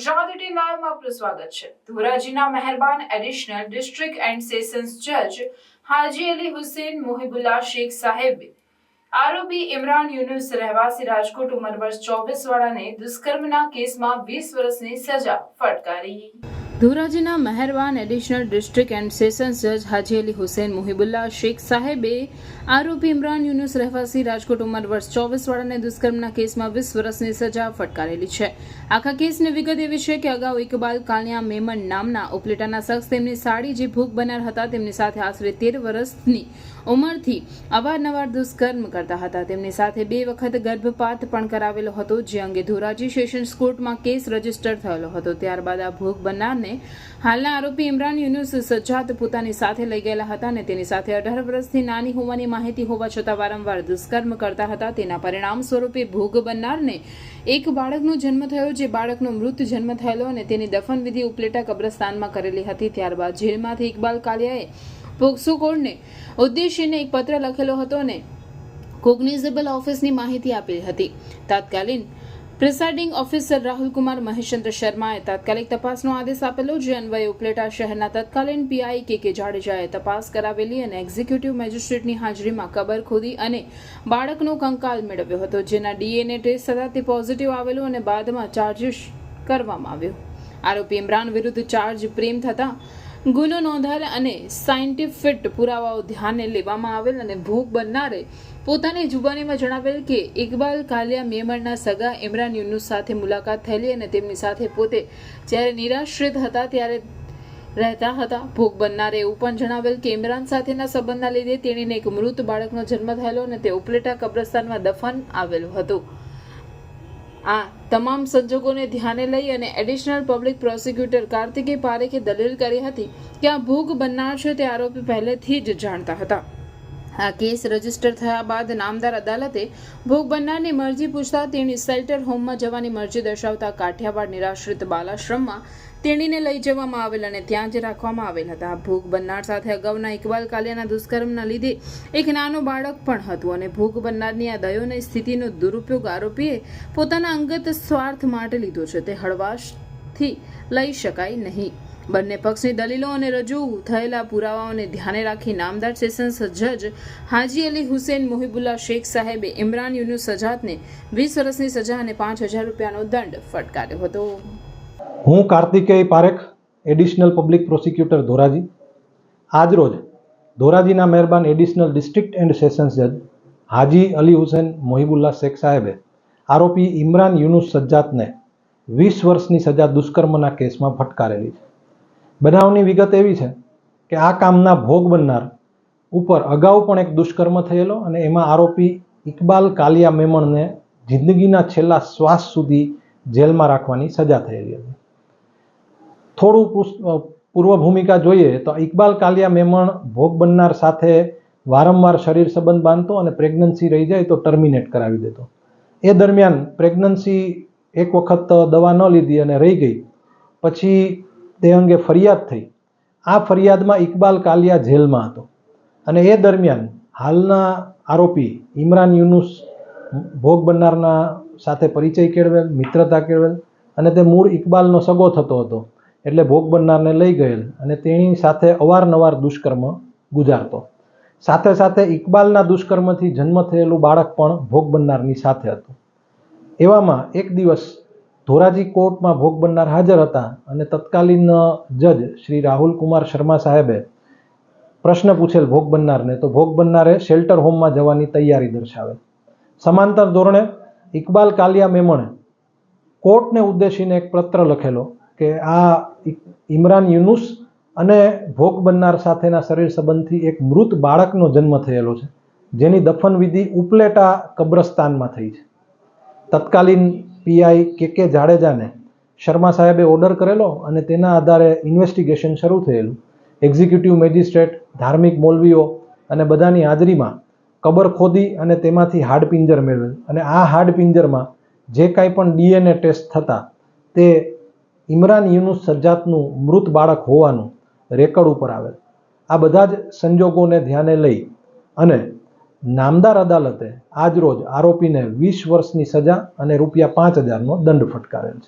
ગુજરાતી લાઈવમાં આપનું સ્વાગત છે। ધોરાજીના મહેરબાન એડિશનલ ડિસ્ટ્રિક્ટ એન્ડ સેશન્સ જજ હાજી અલી હુસૈન મોહિબુલ્લા શેખ સાહેબે આરોપી ઇમરાન યુનુસ રહેવાસી રાજકોટ ઉંમર વર્ષ 24 વાળાને દુષ્કર્મના કેસમાં 20 વર્ષની સજા ફટકારી। ધોરાજીના મહેરબાન એડિશનલ ડિસ્ટ્રિક્ટ એન્ડ સેશન્સ જજ હાજી અલી હુસૈન મોહિબુલ્લા શેખ સાહેબે આરોપી ઇમરાન યુનુસ રહેવાસી રાજકોટ ઉંમર વર્ષ 24 વાળાને દુષ્કર્મના કેસમાં 20 વર્ષની સજા ફટકારેલી છે। આખા કેસની વિગત એવી છે કે અગાઉ ઇકબાલ કાલિયા મેમન નામના ઉપલેટાના શખ્સ તેમની સાડી જે ભૂખ બનાર હતા તેમની સાથે આશરે 13 વર્ષની ઉંમરથી અવારનવાર દુષ્કર્મ કરતા હતા। તેમની સાથે 2 વખત ગર્ભપાત પણ કરાવેલો હતો, જે અંગે ધોરાજી સેશન્સ કોર્ટમાં કેસ રજીસ્ટર થયેલો હતો। ત્યારબાદ આ ભૂખ બનારને હાલના આરોપી ઇમરાન યુનુસ સજ્જાદ પોતાની સાથે લઈ ગયેલા હતા અને તેની સાથે 18 વર્ષથી નાની હોવાની માહિતી હોવા છતાં વારંવાર દુષ્કર્મ કરતા હતા। તેના પરિણામ સ્વરૂપે ભોગ બનનારને એક બાળકનો જન્મ થયો, જે બાળકનો મૃત જન્મ થયેલો અને તેની દફન વિધિ ઉપલેટા કબ્રસ્તાનમાં કરેલી હતી। ત્યારબાદ જેલમાંથી ઇકબાલ કાલિયાએ પોક્સો કોર્ટને ઉદ્દેશીને એક પત્ર લખેલો હતો અને કોગ્નિઝેબલ ઓફિસની માહિતી આપેલી હતી। તાત્કાલિક પ્રિસાઇડિંગ ઓફિસર રાહુલ કુમાર મહેશચંદ્ર શર્માએ તાત્કાલિક તપાસનો આદેશ આપેલો, જે અન્વયે ઉપલેટા શહેરના તત્કાલીન પીઆઈ કે જાડેજાએ તપાસ કરાવેલી અને એક્ઝિક્યુટિવ મેજિસ્ટ્રેટની હાજરીમાં કબર ખોદી અને બાળકનો કંકાલ મેળવ્યો હતો, જેના ડીએનએ ટેસ્ટ થતાં તે પોઝિટિવ આવેલું અને બાદમાં ચાર્જિસ કરવામાં આવ્યો। આરોપી ઇમરાન વિરુદ્ધ ચાર્જ પ્રેમ થતા ગુનો નોંધાયેલ અને સાયન્ટિફિક પુરાવાઓ ધ્યાને લેવામાં આવેલ અને ભોગ બનનારે પોતાની જુબાનીમાં જણાવેલ કે ઇકબાલ કાલિયા મેમણના સગા ઇમરાન યુનુસ સાથે મુલાકાત થયેલી અને તેમની સાથે પોતે જ્યારે નિરાશ્રિત હતા ત્યારે રહેતા હતા। ભોગ બનનારે એવું પણ જણાવેલ કે ઇમરાન સાથેના સંબંધના લીધે તેણીને એક મૃત બાળકનો જન્મ થયેલો અને તે ઉપલેટા કબ્રસ્તાનમાં દફન આવેલું હતું। આ તમામ સંજોગોને ધ્યાને લઈ અને એડિશનલ પબ્લિક પ્રોસિક્યુટર કાર્તિકેય પારેખે દલીલ કરી હતી કે આ ભોગ બનનાર છે તે આરોપી પહેલેથી જ જાણતા હતા। આ કેસ રજીસ્ટર થયા બાદ નામદાર અદાલતે ભોગ બનનારની મરજી પૂછતા તેણી શેલ્ટર હોમમાં જવાની મરજી દર્શાવતા કાઠિયાવાડ નિરાશ્રિત બાલાશ્રમમાં તેણીને લઈ જવામાં આવેલ અને ત્યાં જ રાખવામાં આવેલ હતા। ભોગ બનનાર સાથે અગાઉના ઇકબાલ કાલિયાના દુષ્કર્મના લીધે એક નાનું બાળક પણ હતું અને ભોગ બનનારની આ દયનીય સ્થિતિનો દુરુપયોગ આરોપીએ પોતાના અંગત સ્વાર્થ માટે લીધો છે, તે હળવાશથી લઈ શકાય નહીં। બંને પક્ષની દલીલો અને રજૂ થયેલા પુરાવાઓને ધ્યાને રાખી નામદાર સેશન્સ જજ હાજી અલી હુસૈન મોહિબુલ્લા શેખ સાહેબે ઇમરાન યુનુસ સજાદને 20 વર્ષની સજા અને 5000 રૂપિયાનો દંડ ફટકાર્યો હતો। હું Kartikeya Parekh, additional public prosecutor Dhoraji. આજરોજ ધોરાજીના મહેરબાન એડિશનલ ડિસ્ટ્રિક્ટ એન્ડ સેશન્સ જજ હાજી અલી હુસૈન મોહિબુલ્લા શેખ સાહેબે આરોપી ઇમરાન યુનુસ સજ્જાદને 20 વર્ષની સજા દુષ્કર્મના કેસમાં ફટકારેલી છે। બનાવની વિગત એવી છે કે આ કામના ભોગ બનનાર ઉપર અગાઉ પણ એક દુષ્કર્મ થયેલો અને એમાં આરોપી ઇકબાલ કાલિયા મેમણને જિંદગીના છેલ્લા શ્વાસ સુધી જેલમાં રાખવાની સજા થયેલી હતી। થોડું પૂર્વ ભૂમિકા જોઈએ તો ઇકબાલ કાલિયા મેમણ ભોગ બનનાર સાથે વારંવાર શરીર સંબંધ બાંધતો અને પ્રેગ્નન્સી રહી જાય તો ટર્મિનેટ કરાવી દેતો। એ દરમિયાન પ્રેગ્નન્સી એક વખત દવા ન લીધી અને રહી ગઈ, પછી તે અંગે ફરિયાદ થઈ। આ ફરિયાદમાં ઇકબાલ કાલિયા જેલમાં હતો અને એ દરમિયાન હાલના આરોપી ઇમરાન યુનુસ ભોગ બનનારના સાથે પરિચય કેળવેલ, મિત્રતા કેળવેલ અને તે મૂળ ઇકબાલનો સગો થતો હતો, એટલે ભોગ બનનારને લઈ ગયેલ અને તેની સાથે અવારનવાર દુષ્કર્મ ગુજારતો। સાથે સાથે ઇકબાલના દુષ્કર્મથી જન્મ થયેલું બાળક પણ ભોગ બનનારની સાથે હતું। એવામાં એક દિવસ ધોરાજી કોર્ટમાં ભોગ બનનાર હાજર હતા અને તત્કાલીન જજ શ્રી રાહુલ કુમાર શર્મા સાહેબે પ્રશ્ન પૂછેલ ભોગ બનનારને, તો ભોગ બનનારે શેલ્ટર હોમમાં જવાની તૈયારી દર્શાવેલ। સમાંતર ધોરણે ઇકબાલ કાલિયા મેમણે કોર્ટને ઉદ્દેશીને એક પત્ર લખેલો કે આ ઇમરાન યુનુસ અને ભોગ બનનાર સાથેના શરીર સંબંધથી એક મૃત બાળકનો જન્મ થયેલો છે, જેની દફન વિધિ ઉપલેટા કબ્રસ્તાનમાં થઈ છે। તત્કાલીન પીઆઈ કે જાડેજાને શર્મા સાહેબે ઓર્ડર કરેલો અને તેના આધારે ઇન્વેસ્ટિગેશન શરૂ થયેલું। એક્ઝિક્યુટિવ મેજિસ્ટ્રેટ, ધાર્મિક મૌલવીઓ અને બધાની હાજરીમાં કબર ખોદી અને તેમાંથી હાડપિંજર મેળવેલ અને આ હાડપિંજરમાં જે કાંઈ પણ ડીએનએ ટેસ્ટ થતા તે ઇમરાન યુનુસ સજ્જાદનું મૃત બાળક હોવાનું રેકર્ડ ઉપર આવેલ। આ બધા જ સંજોગોને ધ્યાને લઈ અને નામદાર અદાલતે આજરોજ આરોપીને 20 વર્ષની સજા અને રૂપિયા 5000નો દંડ ફટકારેલ છે।